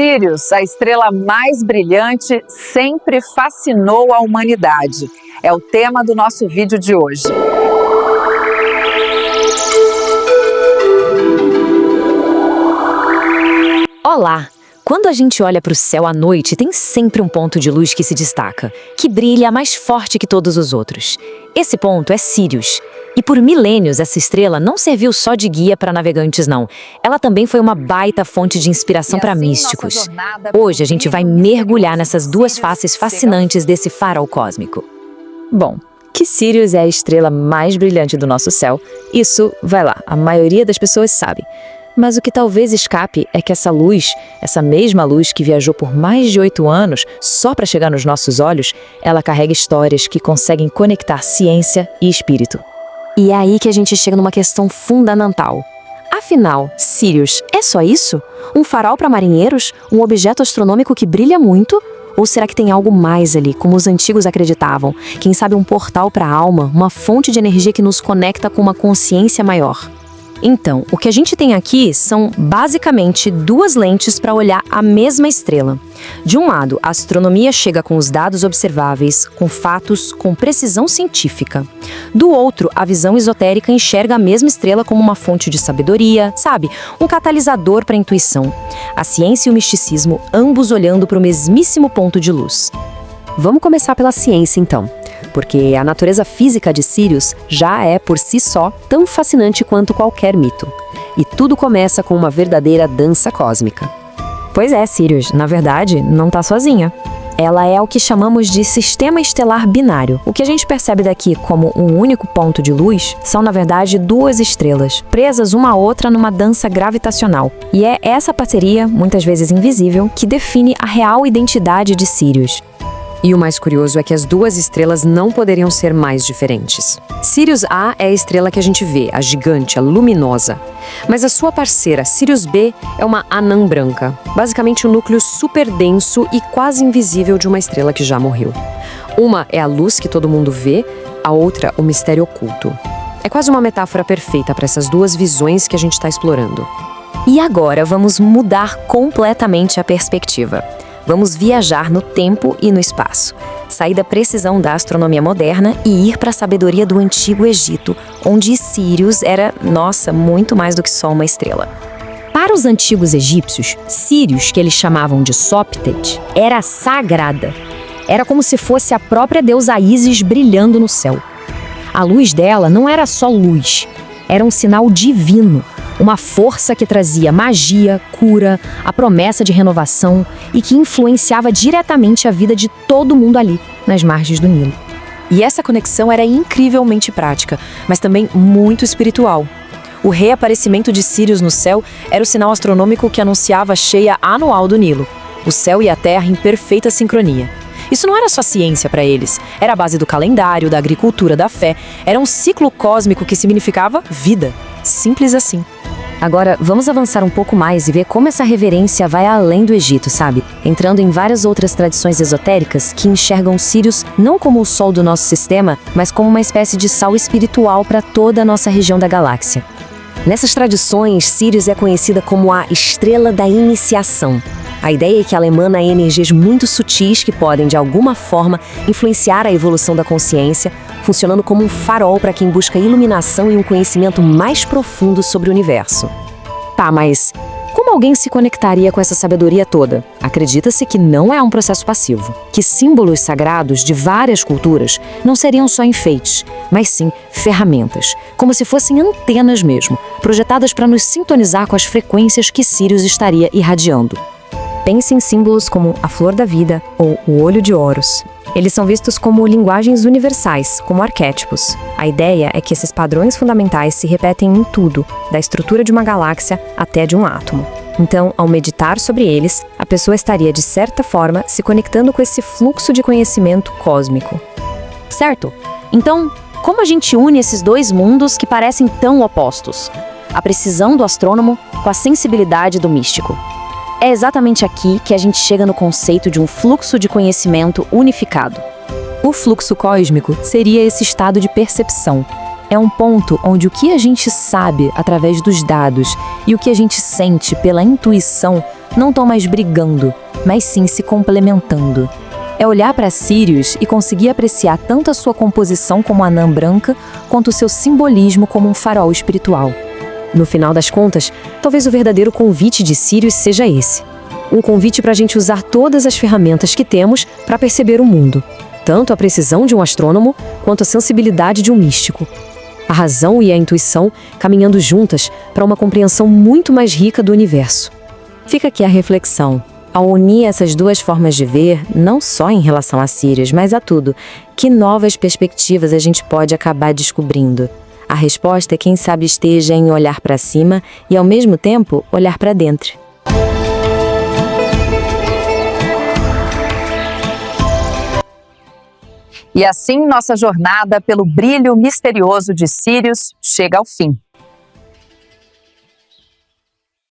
Sírius, a estrela mais brilhante, sempre fascinou a humanidade. É o tema do nosso vídeo de hoje. Olá! Quando a gente olha para o céu à noite, tem sempre um ponto de luz que se destaca, que brilha mais forte que todos os outros. Esse ponto é Sírius. E por milênios, essa estrela não serviu só de guia para navegantes, não. Ela também foi uma baita fonte de inspiração para místicos. Hoje a gente vai mergulhar nessas duas faces fascinantes desse farol cósmico. Bom, que Sírius é a estrela mais brilhante do nosso céu, isso, vai lá, a maioria das pessoas sabe. Mas o que talvez escape é que essa luz, essa mesma luz que viajou por mais de 8 anos só para chegar nos nossos olhos, ela carrega histórias que conseguem conectar ciência e espírito. E é aí que a gente chega numa questão fundamental. Afinal, Sírius é só isso? Um farol para marinheiros? Um objeto astronômico que brilha muito? Ou será que tem algo mais ali, como os antigos acreditavam? Quem sabe um portal para a alma, uma fonte de energia que nos conecta com uma consciência maior? Então, o que a gente tem aqui são basicamente duas lentes para olhar a mesma estrela. De um lado, a astronomia chega com os dados observáveis, com fatos, com precisão científica. Do outro, a visão esotérica enxerga a mesma estrela como uma fonte de sabedoria, sabe? Um catalisador para a intuição. A ciência e o misticismo, ambos olhando para o mesmíssimo ponto de luz. Vamos começar pela ciência, então. Porque a natureza física de Sírius já é, por si só, tão fascinante quanto qualquer mito. E tudo começa com uma verdadeira dança cósmica. Pois é, Sírius, na verdade, não está sozinha. Ela é o que chamamos de sistema estelar binário. O que a gente percebe daqui como um único ponto de luz são, na verdade, duas estrelas, presas uma à outra numa dança gravitacional. E é essa parceria, muitas vezes invisível, que define a real identidade de Sírius. E o mais curioso é que as duas estrelas não poderiam ser mais diferentes. Sirius A é a estrela que a gente vê, a gigante, a luminosa. Mas a sua parceira, Sirius B, é uma anã branca. Basicamente um núcleo super denso e quase invisível de uma estrela que já morreu. Uma é a luz que todo mundo vê, a outra o mistério oculto. É quase uma metáfora perfeita para essas duas visões que a gente está explorando. E agora vamos mudar completamente a perspectiva. Vamos viajar no tempo e no espaço, sair da precisão da astronomia moderna e ir para a sabedoria do Antigo Egito, onde Sírius era, nossa, muito mais do que só uma estrela. Para os antigos egípcios, Sírius, que eles chamavam de Sóptete, era sagrada. Era como se fosse a própria deusa Ísis brilhando no céu. A luz dela não era só luz, era um sinal divino. Uma força que trazia magia, cura, a promessa de renovação e que influenciava diretamente a vida de todo mundo ali, nas margens do Nilo. E essa conexão era incrivelmente prática, mas também muito espiritual. O reaparecimento de Sírius no céu era o sinal astronômico que anunciava a cheia anual do Nilo, o céu e a terra em perfeita sincronia. Isso não era só ciência para eles, era a base do calendário, da agricultura, da fé, era um ciclo cósmico que significava vida, simples assim. Agora, vamos avançar um pouco mais e ver como essa reverência vai além do Egito, sabe? Entrando em várias outras tradições esotéricas que enxergam Sírius não como o sol do nosso sistema, mas como uma espécie de sal espiritual para toda a nossa região da galáxia. Nessas tradições, Sírius é conhecida como a estrela da iniciação. A ideia é que ela emana energias muito sutis que podem, de alguma forma, influenciar a evolução da consciência, funcionando como um farol para quem busca iluminação e um conhecimento mais profundo sobre o universo. Tá, mas como alguém se conectaria com essa sabedoria toda? Acredita-se que não é um processo passivo, que símbolos sagrados de várias culturas não seriam só enfeites, mas sim ferramentas, como se fossem antenas mesmo, projetadas para nos sintonizar com as frequências que Sírius estaria irradiando. Pense em símbolos como a flor da vida ou o olho de Horus. Eles são vistos como linguagens universais, como arquétipos. A ideia é que esses padrões fundamentais se repetem em tudo, da estrutura de uma galáxia até de um átomo. Então, ao meditar sobre eles, a pessoa estaria, de certa forma, se conectando com esse fluxo de conhecimento cósmico. Certo? Então, como a gente une esses dois mundos que parecem tão opostos? A precisão do astrônomo com a sensibilidade do místico. É exatamente aqui que a gente chega no conceito de um fluxo de conhecimento unificado. O fluxo cósmico seria esse estado de percepção. É um ponto onde o que a gente sabe através dos dados e o que a gente sente pela intuição não estão mais brigando, mas sim se complementando. É olhar para Sirius e conseguir apreciar tanto a sua composição como a anã branca, quanto o seu simbolismo como um farol espiritual. No final das contas, talvez o verdadeiro convite de Sirius seja esse. Um convite para a gente usar todas as ferramentas que temos para perceber o mundo. Tanto a precisão de um astrônomo, quanto a sensibilidade de um místico. A razão e a intuição caminhando juntas para uma compreensão muito mais rica do universo. Fica aqui a reflexão. Ao unir essas duas formas de ver, não só em relação a Sirius, mas a tudo, que novas perspectivas a gente pode acabar descobrindo? A resposta, quem sabe, esteja em olhar para cima e, ao mesmo tempo, olhar para dentro. E assim nossa jornada pelo brilho misterioso de Sirius chega ao fim.